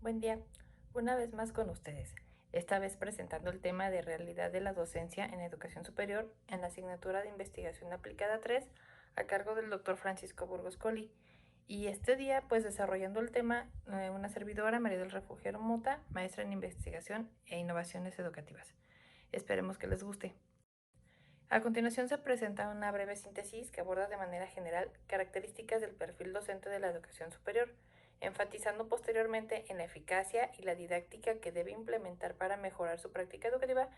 Buen día, una vez más con ustedes, esta vez presentando el tema de realidad de la docencia en educación superior en la asignatura de investigación aplicada 3 a cargo del doctor Francisco Burgos Colli. Y este día, pues desarrollando el tema, una servidora, María del Refugio Mota, maestra en investigación e innovaciones educativas. Esperemos que les guste. A continuación se presenta una breve síntesis que aborda de manera general características del perfil docente de la educación superior, enfatizando posteriormente en la eficacia y la didáctica que debe implementar para mejorar su práctica educativa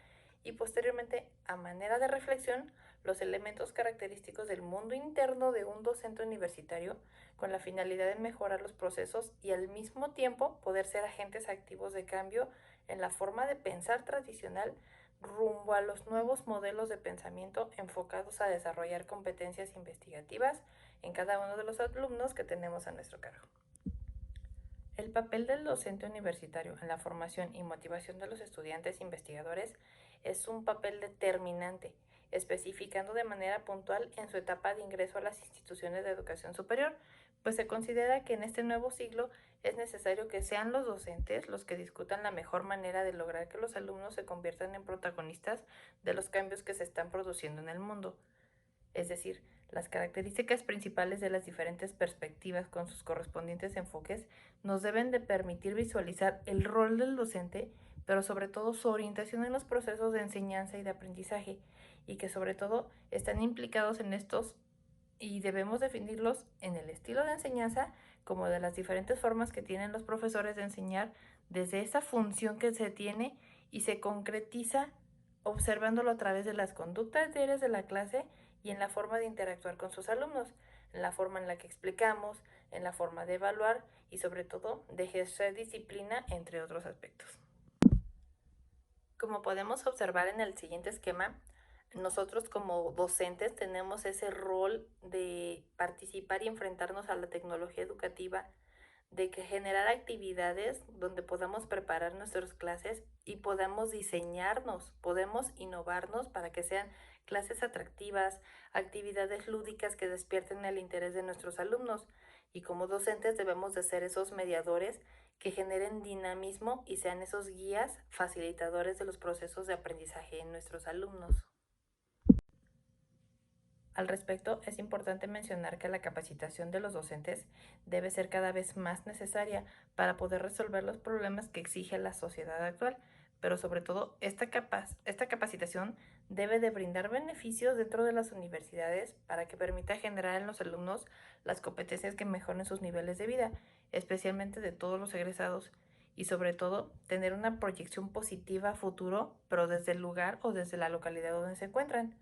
y posteriormente, a manera de reflexión, los elementos característicos del mundo interno de un docente universitario con la finalidad de mejorar los procesos y al mismo tiempo poder ser agentes activos de cambio en la forma de pensar tradicional rumbo a los nuevos modelos de pensamiento enfocados a desarrollar competencias investigativas en cada uno de los alumnos que tenemos a nuestro cargo. El papel del docente universitario en la formación y motivación de los estudiantes investigadores es un papel determinante, especificando de manera puntual en su etapa de ingreso a las instituciones de educación superior, pues se considera que en este nuevo siglo es necesario que sean los docentes los que discutan la mejor manera de lograr que los alumnos se conviertan en protagonistas de los cambios que se están produciendo en el mundo. Es decir, las características principales de las diferentes perspectivas con sus correspondientes enfoques nos deben de permitir visualizar el rol del docente, pero sobre todo su orientación en los procesos de enseñanza y de aprendizaje, y que sobre todo están implicados en estos y debemos definirlos en el estilo de enseñanza como de las diferentes formas que tienen los profesores de enseñar desde esa función que se tiene y se concretiza observándolo a través de las conductas diarias de la clase y en la forma de interactuar con sus alumnos, en la forma en la que explicamos, en la forma de evaluar y sobre todo de ejercer disciplina, entre otros aspectos. Como podemos observar en el siguiente esquema, nosotros como docentes tenemos ese rol de participar y enfrentarnos a la tecnología educativa, de que generar actividades donde podamos preparar nuestras clases y podamos diseñarnos, podemos innovarnos para que sean clases atractivas, actividades lúdicas que despierten el interés de nuestros alumnos. Y como docentes debemos de ser esos mediadores que generen dinamismo y sean esos guías facilitadores de los procesos de aprendizaje en nuestros alumnos. Al respecto, es importante mencionar que la capacitación de los docentes debe ser cada vez más necesaria para poder resolver los problemas que exige la sociedad actual, pero sobre todo esta capacitación debe de brindar beneficios dentro de las universidades para que permita generar en los alumnos las competencias que mejoren sus niveles de vida, especialmente de todos los egresados, y sobre todo tener una proyección positiva a futuro, pero desde el lugar o desde la localidad donde se encuentran.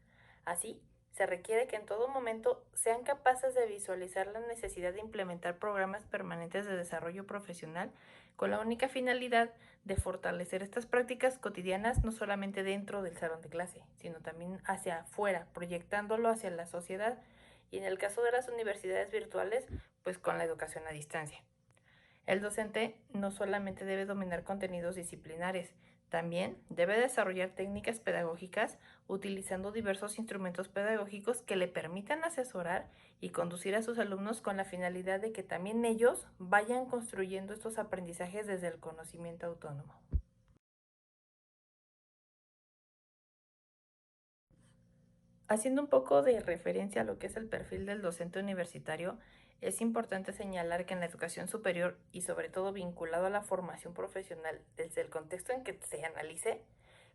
Así, se requiere que en todo momento sean capaces de visualizar la necesidad de implementar programas permanentes de desarrollo profesional con la única finalidad de fortalecer estas prácticas cotidianas no solamente dentro del salón de clase, sino también hacia afuera, proyectándolo hacia la sociedad y en el caso de las universidades virtuales, pues con la educación a distancia. El docente no solamente debe dominar contenidos disciplinares, también debe desarrollar técnicas pedagógicas utilizando diversos instrumentos pedagógicos que le permitan asesorar y conducir a sus alumnos con la finalidad de que también ellos vayan construyendo estos aprendizajes desde el conocimiento autónomo. Haciendo un poco de referencia a lo que es el perfil del docente universitario, es importante señalar que en la educación superior y sobre todo vinculado a la formación profesional desde el contexto en que se analice,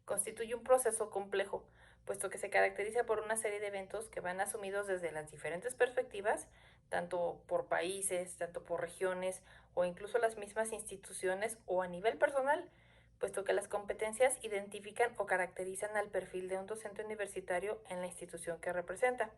constituye un proceso complejo, puesto que se caracteriza por una serie de eventos que van asumidos desde las diferentes perspectivas, tanto por países, tanto por regiones o incluso las mismas instituciones o a nivel personal, puesto que las competencias identifican o caracterizan al perfil de un docente universitario en la institución que representa.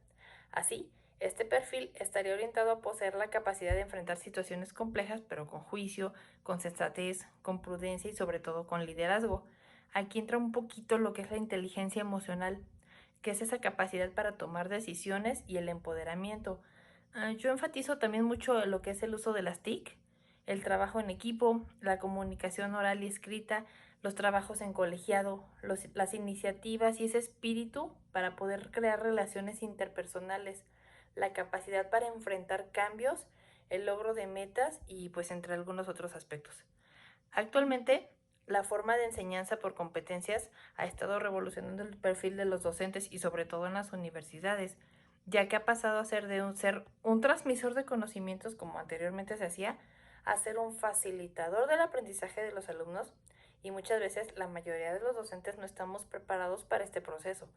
Así, este perfil estaría orientado a poseer la capacidad de enfrentar situaciones complejas, pero con juicio, con sensatez, con prudencia y sobre todo con liderazgo. Aquí entra un poquito lo que es la inteligencia emocional, que es esa capacidad para tomar decisiones y el empoderamiento. Yo enfatizo también mucho lo que es el uso de las TIC, el trabajo en equipo, la comunicación oral y escrita, los trabajos en colegiado, las iniciativas y ese espíritu para poder crear relaciones interpersonales, la capacidad para enfrentar cambios, el logro de metas y pues entre algunos otros aspectos. Actualmente, la forma de enseñanza por competencias ha estado revolucionando el perfil de los docentes y sobre todo en las universidades, ya que ha pasado a ser un transmisor de conocimientos como anteriormente se hacía, a ser un facilitador del aprendizaje de los alumnos y muchas veces la mayoría de los docentes no estamos preparados para este proceso,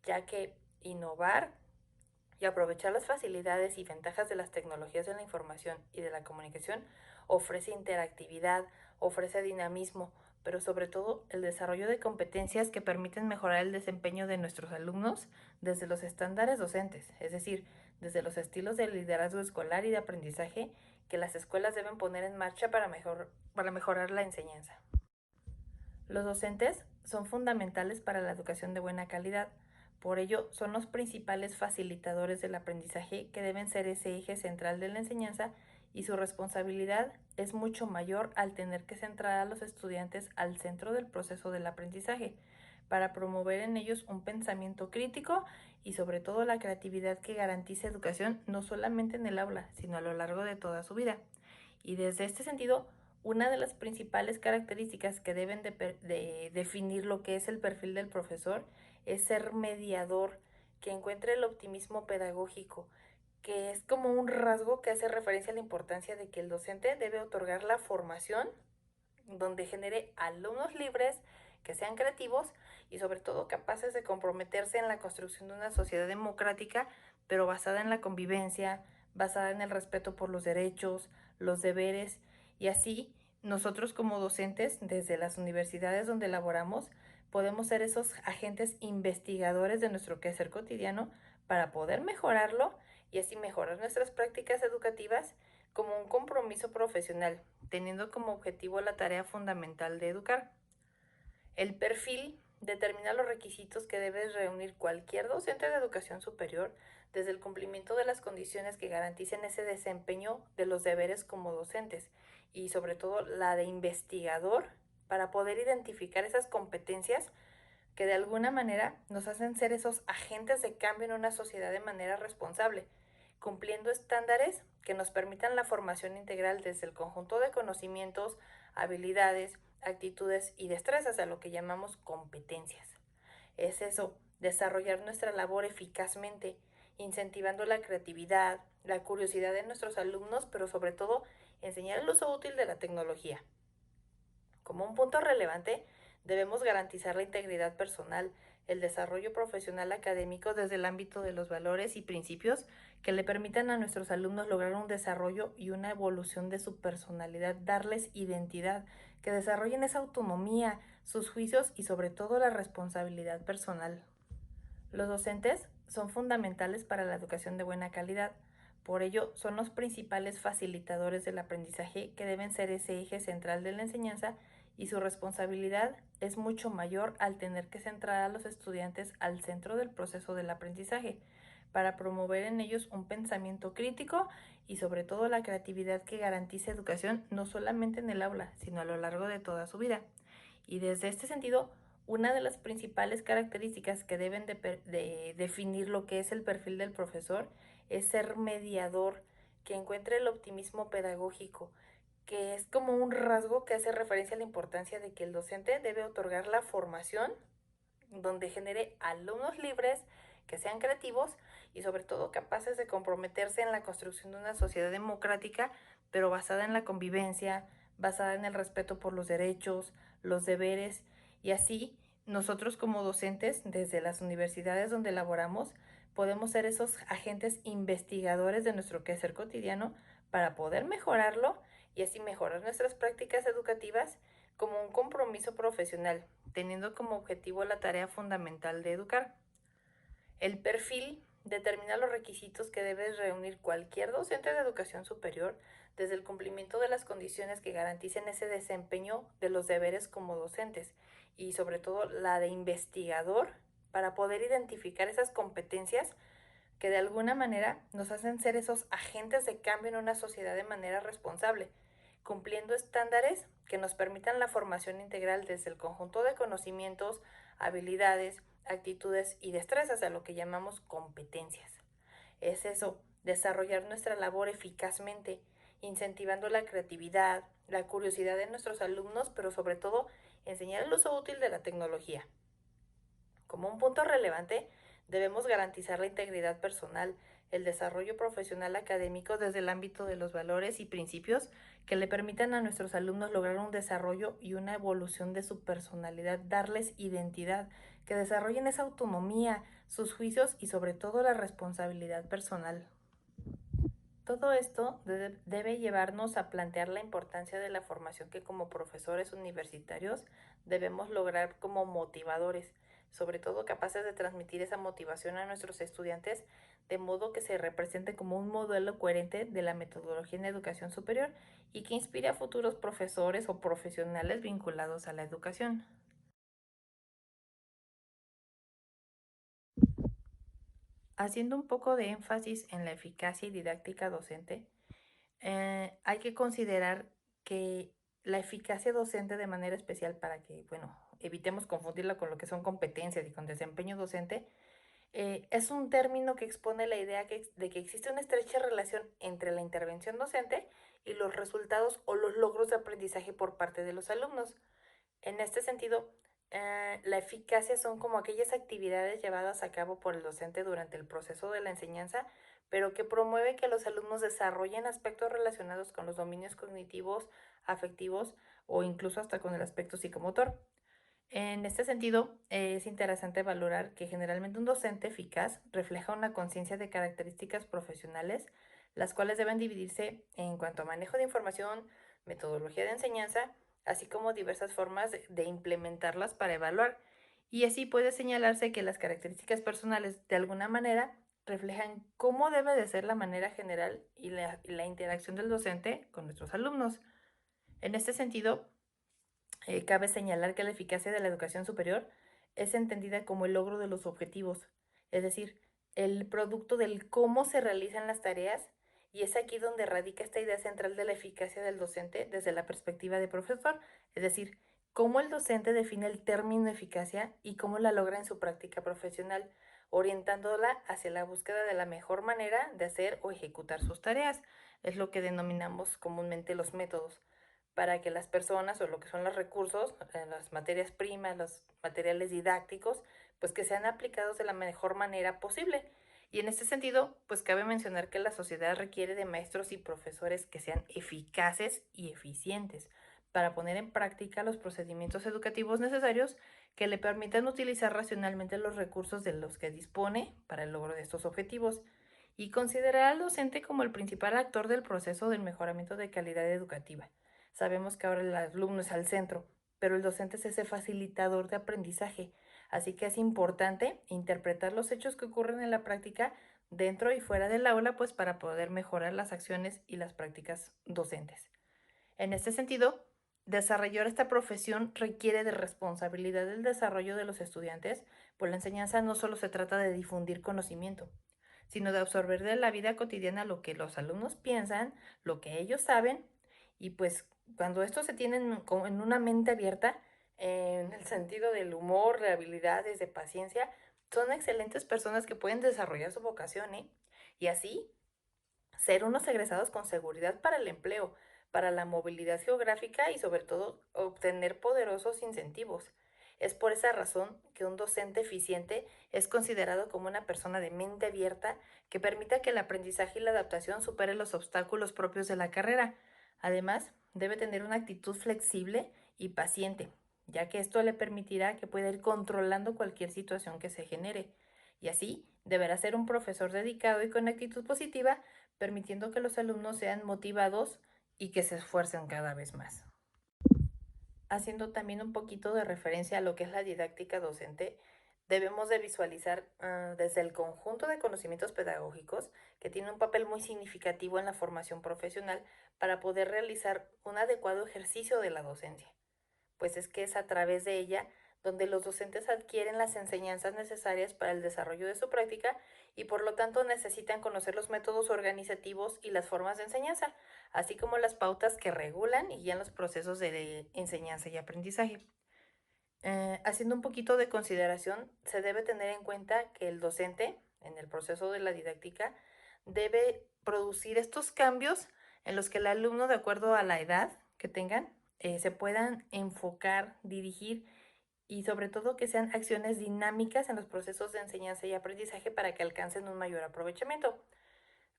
ya que innovar y aprovechar las facilidades y ventajas de las tecnologías de la información y de la comunicación ofrece interactividad, ofrece dinamismo, pero sobre todo el desarrollo de competencias que permiten mejorar el desempeño de nuestros alumnos desde los estándares docentes, es decir, desde los estilos de liderazgo escolar y de aprendizaje que las escuelas deben poner en marcha para mejorar la enseñanza. Los docentes son fundamentales para la educación de buena calidad. Por ello, son los principales facilitadores del aprendizaje que deben ser ese eje central de la enseñanza y su responsabilidad es mucho mayor al tener que centrar a los estudiantes al centro del proceso del aprendizaje, para promover en ellos un pensamiento crítico y sobre todo la creatividad que garantice educación no solamente en el aula, sino a lo largo de toda su vida. Y desde este sentido, una de las principales características que deben de definir lo que es el perfil del profesor es ser mediador, que encuentre el optimismo pedagógico, que es como un rasgo que hace referencia a la importancia de que el docente debe otorgar la formación donde genere alumnos libres, que sean creativos y sobre todo capaces de comprometerse en la construcción de una sociedad democrática, pero basada en la convivencia, basada en el respeto por los derechos, los deberes y así nosotros como docentes desde las universidades donde laboramos podemos ser esos agentes investigadores de nuestro quehacer cotidiano para poder mejorarlo y así mejorar nuestras prácticas educativas como un compromiso profesional, teniendo como objetivo la tarea fundamental de educar. El perfil determina los requisitos que debe reunir cualquier docente de educación superior desde el cumplimiento de las condiciones que garanticen ese desempeño de los deberes como docentes y sobre todo la de investigador para poder identificar esas competencias que de alguna manera nos hacen ser esos agentes de cambio en una sociedad de manera responsable, cumpliendo estándares que nos permitan la formación integral desde el conjunto de conocimientos, habilidades, actitudes y destrezas a lo que llamamos competencias. Es eso, desarrollar nuestra labor eficazmente, incentivando la creatividad, la curiosidad de nuestros alumnos, pero sobre todo enseñar el uso útil de la tecnología. Como un punto relevante, debemos garantizar la integridad personal, el desarrollo profesional académico desde el ámbito de los valores y principios que le permitan a nuestros alumnos lograr un desarrollo y una evolución de su personalidad, darles identidad, que desarrollen esa autonomía, sus juicios y sobre todo la responsabilidad personal. Los docentes son fundamentales para la educación de buena calidad. Por ello, son los principales facilitadores del aprendizaje que deben ser ese eje central de la enseñanza y su responsabilidad es mucho mayor al tener que centrar a los estudiantes al centro del proceso del aprendizaje, para promover en ellos un pensamiento crítico y sobre todo la creatividad que garantice educación no solamente en el aula, sino a lo largo de toda su vida. Y desde este sentido, una de las principales características que deben de definir lo que es el perfil del profesor es ser mediador, que encuentre el optimismo pedagógico, que es como un rasgo que hace referencia a la importancia de que el docente debe otorgar la formación donde genere alumnos libres, que sean creativos y sobre todo capaces de comprometerse en la construcción de una sociedad democrática, pero basada en la convivencia, basada en el respeto por los derechos, los deberes y así nosotros como docentes desde las universidades donde laboramos podemos ser esos agentes investigadores de nuestro quehacer cotidiano para poder mejorarlo y así mejorar nuestras prácticas educativas como un compromiso profesional, teniendo como objetivo la tarea fundamental de educar. El perfil determina los requisitos que debe reunir cualquier docente de educación superior desde el cumplimiento de las condiciones que garanticen ese desempeño de los deberes como docentes y sobre todo la de investigador para poder identificar esas competencias que de alguna manera nos hacen ser esos agentes de cambio en una sociedad de manera responsable, cumpliendo estándares que nos permitan la formación integral desde el conjunto de conocimientos, habilidades, actitudes y destrezas a lo que llamamos competencias. Es eso, desarrollar nuestra labor eficazmente, incentivando la creatividad, la curiosidad de nuestros alumnos, pero sobre todo enseñar el uso útil de la tecnología. Como un punto relevante, debemos garantizar la integridad personal, el desarrollo profesional académico desde el ámbito de los valores y principios que le permitan a nuestros alumnos lograr un desarrollo y una evolución de su personalidad, darles identidad, que desarrollen esa autonomía, sus juicios y sobre todo la responsabilidad personal. Todo esto debe llevarnos a plantear la importancia de la formación que como profesores universitarios debemos lograr como motivadores, sobre todo capaces de transmitir esa motivación a nuestros estudiantes de modo que se represente como un modelo coherente de la metodología en educación superior y que inspire a futuros profesores o profesionales vinculados a la educación. Haciendo un poco de énfasis en la eficacia y didáctica docente, hay que considerar que la eficacia docente de manera especial para que, bueno, evitemos confundirla con lo que son competencias y con desempeño docente, es un término que expone la idea de que existe una estrecha relación entre la intervención docente y los resultados o los logros de aprendizaje por parte de los alumnos. En este sentido, la eficacia son como aquellas actividades llevadas a cabo por el docente durante el proceso de la enseñanza, pero que promueve que los alumnos desarrollen aspectos relacionados con los dominios cognitivos, afectivos o incluso hasta con el aspecto psicomotor. En este sentido, es interesante valorar que generalmente un docente eficaz refleja una conciencia de características profesionales, las cuales deben dividirse en cuanto a manejo de información, metodología de enseñanza, así como diversas formas de implementarlas para evaluar. Y así puede señalarse que las características personales, de alguna manera, reflejan cómo debe de ser la manera general y la interacción del docente con nuestros alumnos. En este sentido, cabe señalar que la eficacia de la educación superior es entendida como el logro de los objetivos, es decir, el producto del cómo se realizan las tareas, y es aquí donde radica esta idea central de la eficacia del docente desde la perspectiva de profesor, es decir, cómo el docente define el término eficacia y cómo la logra en su práctica profesional, orientándola hacia la búsqueda de la mejor manera de hacer o ejecutar sus tareas. Es lo que denominamos comúnmente los métodos para que las personas o lo que son los recursos, las materias primas, los materiales didácticos, pues que sean aplicados de la mejor manera posible. Y en este sentido, pues cabe mencionar que la sociedad requiere de maestros y profesores que sean eficaces y eficientes para poner en práctica los procedimientos educativos necesarios que le permitan utilizar racionalmente los recursos de los que dispone para el logro de estos objetivos y considerar al docente como el principal actor del proceso del mejoramiento de calidad educativa. Sabemos que ahora el alumno es al centro, pero el docente es ese facilitador de aprendizaje, así que es importante interpretar los hechos que ocurren en la práctica dentro y fuera del aula, pues para poder mejorar las acciones y las prácticas docentes. En este sentido, desarrollar esta profesión requiere de responsabilidad del desarrollo de los estudiantes, pues la enseñanza no solo se trata de difundir conocimiento, sino de absorber de la vida cotidiana lo que los alumnos piensan, lo que ellos saben, y pues cuando esto se tiene en una mente abierta, en el sentido del humor, de habilidades, de paciencia, son excelentes personas que pueden desarrollar su vocación, ¿eh? Y así ser unos egresados con seguridad para el empleo, para la movilidad geográfica y sobre todo obtener poderosos incentivos. Es por esa razón que un docente eficiente es considerado como una persona de mente abierta que permita que el aprendizaje y la adaptación superen los obstáculos propios de la carrera. Además, debe tener una actitud flexible y paciente, ya que esto le permitirá que pueda ir controlando cualquier situación que se genere. Y así, deberá ser un profesor dedicado y con actitud positiva, permitiendo que los alumnos sean motivados y que se esfuercen cada vez más. Haciendo también un poquito de referencia a lo que es la didáctica docente, debemos de visualizar desde el conjunto de conocimientos pedagógicos que tiene un papel muy significativo en la formación profesional para poder realizar un adecuado ejercicio de la docencia, pues es que es a través de ella donde los docentes adquieren las enseñanzas necesarias para el desarrollo de su práctica y por lo tanto necesitan conocer los métodos organizativos y las formas de enseñanza, así como las pautas que regulan y guían los procesos de enseñanza y aprendizaje. Haciendo un poquito de consideración, se debe tener en cuenta que el docente, en el proceso de la didáctica, debe producir estos cambios en los que el alumno, de acuerdo a la edad que tengan se puedan enfocar, dirigir y sobre todo que sean acciones dinámicas en los procesos de enseñanza y aprendizaje para que alcancen un mayor aprovechamiento.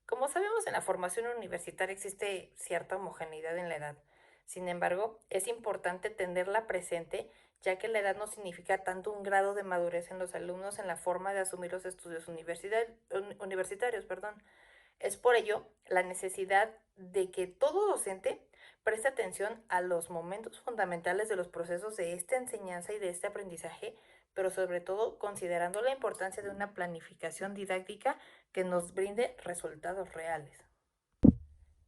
Como sabemos, en la formación universitaria existe cierta homogeneidad en la edad. Sin embargo, es importante tenerla presente, ya que la edad no significa tanto un grado de madurez en los alumnos en la forma de asumir los estudios universitarios. Es por ello la necesidad de que todo docente preste atención a los momentos fundamentales de los procesos de esta enseñanza y de este aprendizaje, pero sobre todo considerando la importancia de una planificación didáctica que nos brinde resultados reales.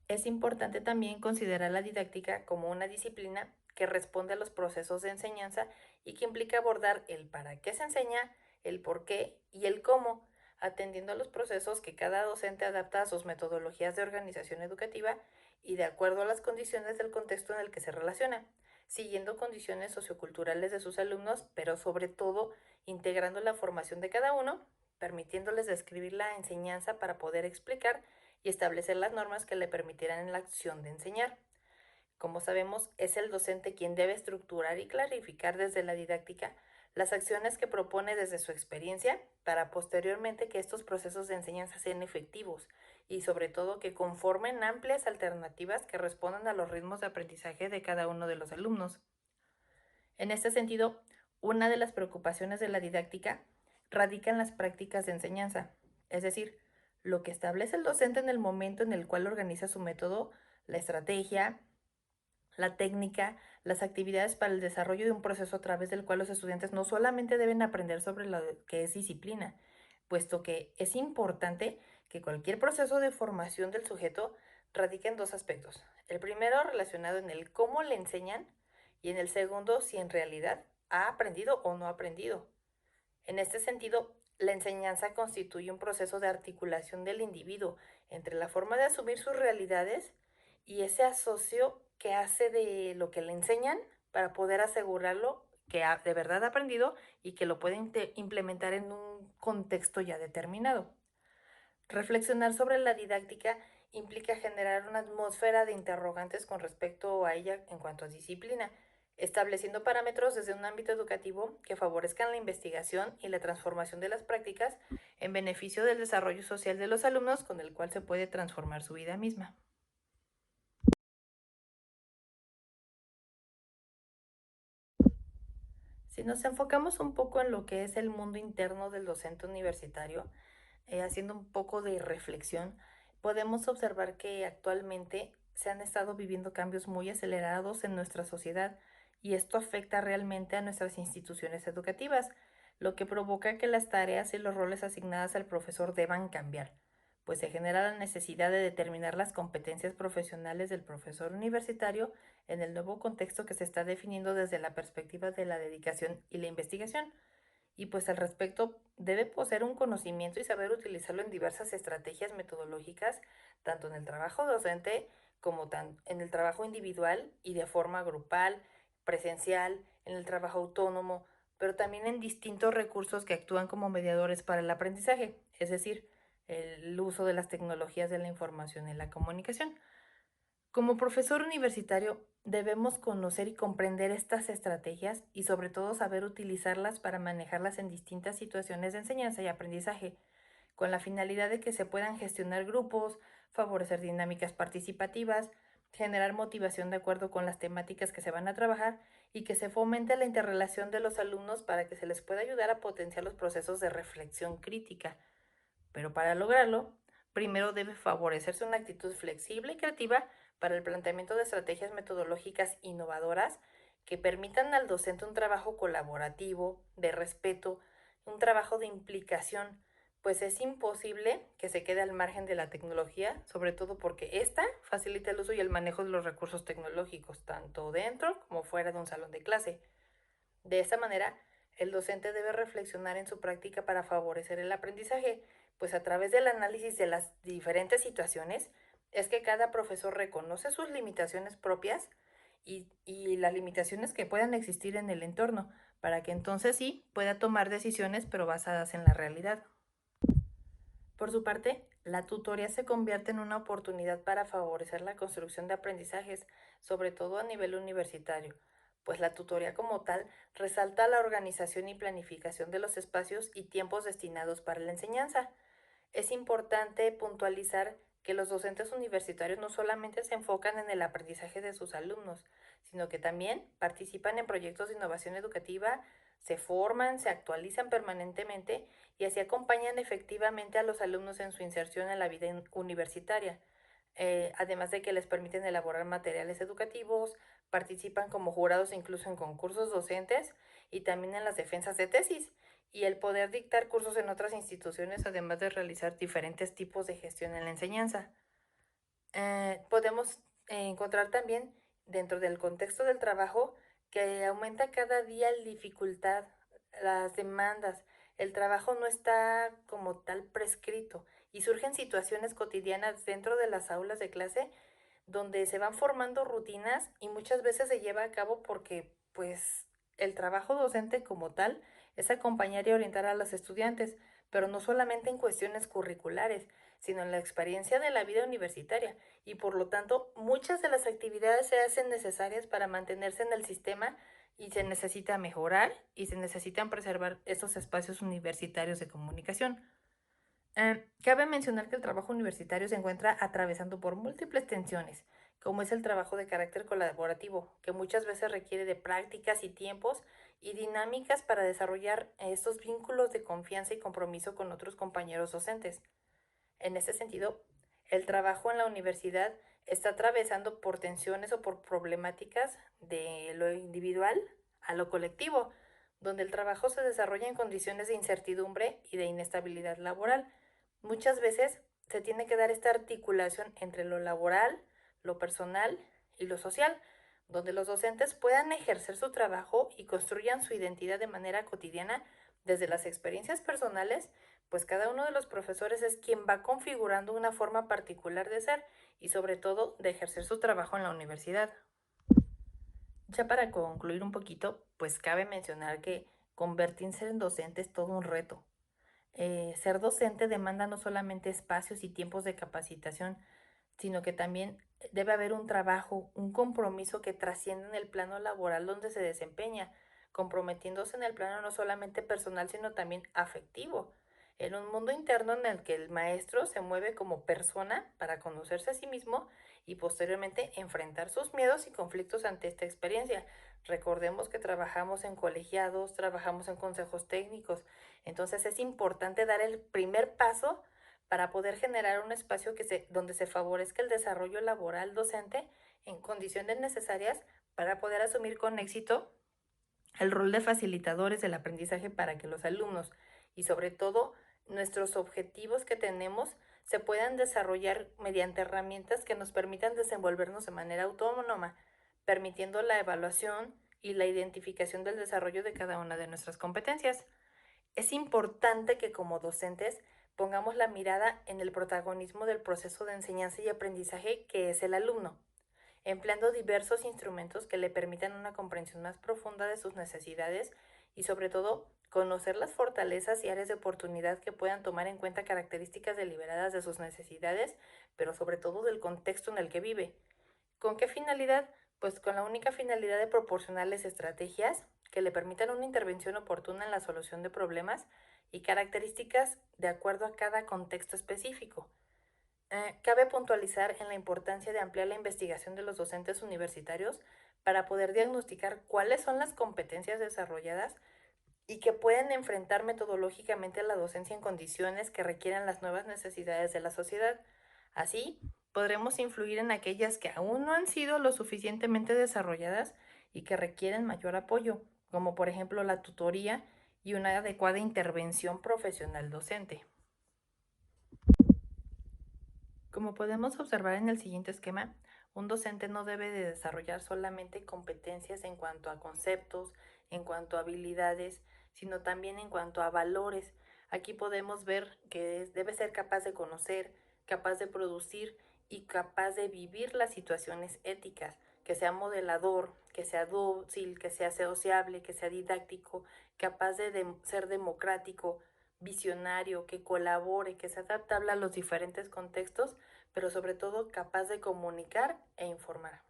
Es importante también considerar la didáctica como una disciplina que responde a los procesos de enseñanza y que implica abordar el para qué se enseña, el por qué y el cómo, atendiendo a los procesos que cada docente adapta a sus metodologías de organización educativa y de acuerdo a las condiciones del contexto en el que se relaciona, siguiendo condiciones socioculturales de sus alumnos, pero sobre todo integrando la formación de cada uno, permitiéndoles describir la enseñanza para poder explicar y establecer las normas que le permitirán en la acción de enseñar. Como sabemos, es el docente quien debe estructurar y clarificar desde la didáctica las acciones que propone desde su experiencia para posteriormente que estos procesos de enseñanza sean efectivos y sobre todo que conformen amplias alternativas que respondan a los ritmos de aprendizaje de cada uno de los alumnos. En este sentido, una de las preocupaciones de la didáctica radica en las prácticas de enseñanza, es decir, lo que establece el docente en el momento en el cual organiza su método, la estrategia, la técnica, las actividades para el desarrollo de un proceso a través del cual los estudiantes no solamente deben aprender sobre lo que es disciplina, puesto que es importante que cualquier proceso de formación del sujeto radique en dos aspectos. El primero relacionado en el cómo le enseñan y en el segundo si en realidad ha aprendido o no ha aprendido. En este sentido, la enseñanza constituye un proceso de articulación del individuo entre la forma de asumir sus realidades y ese asocio que hace de lo que le enseñan para poder asegurarlo que de verdad ha aprendido y que lo puede implementar en un contexto ya determinado. Reflexionar sobre la didáctica implica generar una atmósfera de interrogantes con respecto a ella en cuanto a disciplina, estableciendo parámetros desde un ámbito educativo que favorezcan la investigación y la transformación de las prácticas en beneficio del desarrollo social de los alumnos, con el cual se puede transformar su vida misma. Si nos enfocamos un poco en lo que es el mundo interno del docente universitario, haciendo un poco de reflexión, podemos observar que actualmente se han estado viviendo cambios muy acelerados en nuestra sociedad y esto afecta realmente a nuestras instituciones educativas, lo que provoca que las tareas y los roles asignadas al profesor deban cambiar, pues se genera la necesidad de determinar las competencias profesionales del profesor universitario en el nuevo contexto que se está definiendo desde la perspectiva de la dedicación y la investigación. Y pues al respecto, debe poseer un conocimiento y saber utilizarlo en diversas estrategias metodológicas, tanto en el trabajo docente como en el trabajo individual y de forma grupal, presencial, en el trabajo autónomo, pero también en distintos recursos que actúan como mediadores para el aprendizaje, es decir, el uso de las tecnologías de la información y la comunicación. Como profesor universitario, debemos conocer y comprender estas estrategias y sobre todo saber utilizarlas para manejarlas en distintas situaciones de enseñanza y aprendizaje, con la finalidad de que se puedan gestionar grupos, favorecer dinámicas participativas, generar motivación de acuerdo con las temáticas que se van a trabajar y que se fomente la interrelación de los alumnos para que se les pueda ayudar a potenciar los procesos de reflexión crítica. Pero para lograrlo, primero debe favorecerse una actitud flexible y creativa para el planteamiento de estrategias metodológicas innovadoras que permitan al docente un trabajo colaborativo, de respeto, un trabajo de implicación, pues es imposible que se quede al margen de la tecnología, sobre todo porque ésta facilita el uso y el manejo de los recursos tecnológicos, tanto dentro como fuera de un salón de clase. De esta manera, el docente debe reflexionar en su práctica para favorecer el aprendizaje, pues a través del análisis de las diferentes situaciones es que cada profesor reconoce sus limitaciones propias y las limitaciones que puedan existir en el entorno, para que entonces sí pueda tomar decisiones pero basadas en la realidad. Por su parte, la tutoría se convierte en una oportunidad para favorecer la construcción de aprendizajes, sobre todo a nivel universitario, pues la tutoría como tal resalta la organización y planificación de los espacios y tiempos destinados para la enseñanza. Es importante puntualizar que los docentes universitarios no solamente se enfocan en el aprendizaje de sus alumnos, sino que también participan en proyectos de innovación educativa, se forman, se actualizan permanentemente y así acompañan efectivamente a los alumnos en su inserción en la vida universitaria. Además de que les permiten elaborar materiales educativos, participan como jurados incluso en concursos docentes y también en las defensas de tesis y el poder dictar cursos en otras instituciones, además de realizar diferentes tipos de gestión en la enseñanza. Podemos encontrar también dentro del contexto del trabajo que aumenta cada día la dificultad, las demandas. El trabajo no está como tal prescrito y surgen situaciones cotidianas dentro de las aulas de clase donde se van formando rutinas y muchas veces se lleva a cabo porque pues el trabajo docente como tal es acompañar y orientar a los estudiantes, pero no solamente en cuestiones curriculares, sino en la experiencia de la vida universitaria y por lo tanto muchas de las actividades se hacen necesarias para mantenerse en el sistema y se necesita mejorar y se necesitan preservar estos espacios universitarios de comunicación. Cabe mencionar que el trabajo universitario se encuentra atravesando por múltiples tensiones, como es el trabajo de carácter colaborativo, que muchas veces requiere de prácticas y tiempos y dinámicas para desarrollar estos vínculos de confianza y compromiso con otros compañeros docentes. En ese sentido, el trabajo en la universidad está atravesando por tensiones o por problemáticas de lo individual a lo colectivo, donde el trabajo se desarrolla en condiciones de incertidumbre y de inestabilidad laboral. Muchas veces se tiene que dar esta articulación entre lo laboral, lo personal y lo social, donde los docentes puedan ejercer su trabajo y construyan su identidad de manera cotidiana desde las experiencias personales, pues cada uno de los profesores es quien va configurando una forma particular de ser y sobre todo de ejercer su trabajo en la universidad. Ya para concluir un poquito, pues cabe mencionar que convertirse en docente es todo un reto. Ser docente demanda no solamente espacios y tiempos de capacitación, sino que también debe haber un trabajo, un compromiso que trascienda en el plano laboral donde se desempeña, comprometiéndose en el plano no solamente personal, sino también afectivo, en un mundo interno en el que el maestro se mueve como persona para conocerse a sí mismo y posteriormente enfrentar sus miedos y conflictos ante esta experiencia. Recordemos que trabajamos en colegiados, trabajamos en consejos técnicos, entonces es importante dar el primer paso para poder generar un espacio donde se favorezca el desarrollo laboral docente en condiciones necesarias para poder asumir con éxito el rol de facilitadores del aprendizaje para que los alumnos y sobre todo nuestros objetivos que tenemos se puedan desarrollar mediante herramientas que nos permitan desenvolvernos de manera autónoma, permitiendo la evaluación y la identificación del desarrollo de cada una de nuestras competencias. Es importante que como docentes pongamos la mirada en el protagonismo del proceso de enseñanza y aprendizaje que es el alumno, empleando diversos instrumentos que le permitan una comprensión más profunda de sus necesidades y sobre todo conocer las fortalezas y áreas de oportunidad que puedan tomar en cuenta características deliberadas de sus necesidades, pero sobre todo del contexto en el que vive. ¿Con qué finalidad? Pues con la única finalidad de proporcionarles estrategias que le permitan una intervención oportuna en la solución de problemas y características de acuerdo a cada contexto específico. Cabe puntualizar en la importancia de ampliar la investigación de los docentes universitarios para poder diagnosticar cuáles son las competencias desarrolladas y que pueden enfrentar metodológicamente la docencia en condiciones que requieran las nuevas necesidades de la sociedad. Así, podremos influir en aquellas que aún no han sido lo suficientemente desarrolladas y que requieren mayor apoyo, como por ejemplo la tutoría y una adecuada intervención profesional docente. Como podemos observar en el siguiente esquema, un docente no debe de desarrollar solamente competencias en cuanto a conceptos, en cuanto a habilidades, sino también en cuanto a valores. Aquí podemos ver que debe ser capaz de conocer, capaz de producir y capaz de vivir las situaciones éticas, que sea modelador, que sea dócil, que sea sociable, que sea didáctico, capaz de ser democrático, visionario, que colabore, que sea adaptable a los diferentes contextos, pero sobre todo capaz de comunicar e informar.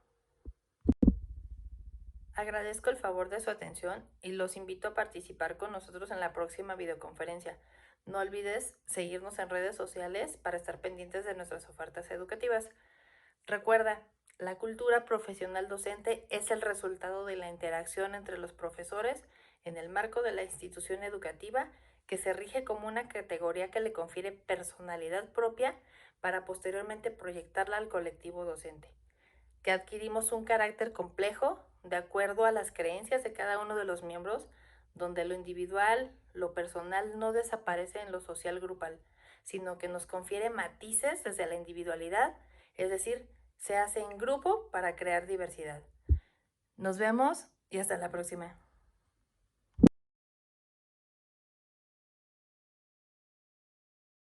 Agradezco el favor de su atención y los invito a participar con nosotros en la próxima videoconferencia. No olvides seguirnos en redes sociales para estar pendientes de nuestras ofertas educativas. Recuerda, la cultura profesional docente es el resultado de la interacción entre los profesores en el marco de la institución educativa que se rige como una categoría que le confiere personalidad propia para posteriormente proyectarla al colectivo docente, que adquirimos un carácter complejo de acuerdo a las creencias de cada uno de los miembros, donde lo individual, lo personal no desaparece en lo social grupal, sino que nos confiere matices desde la individualidad, es decir, se hace en grupo para crear diversidad. Nos vemos y hasta la próxima.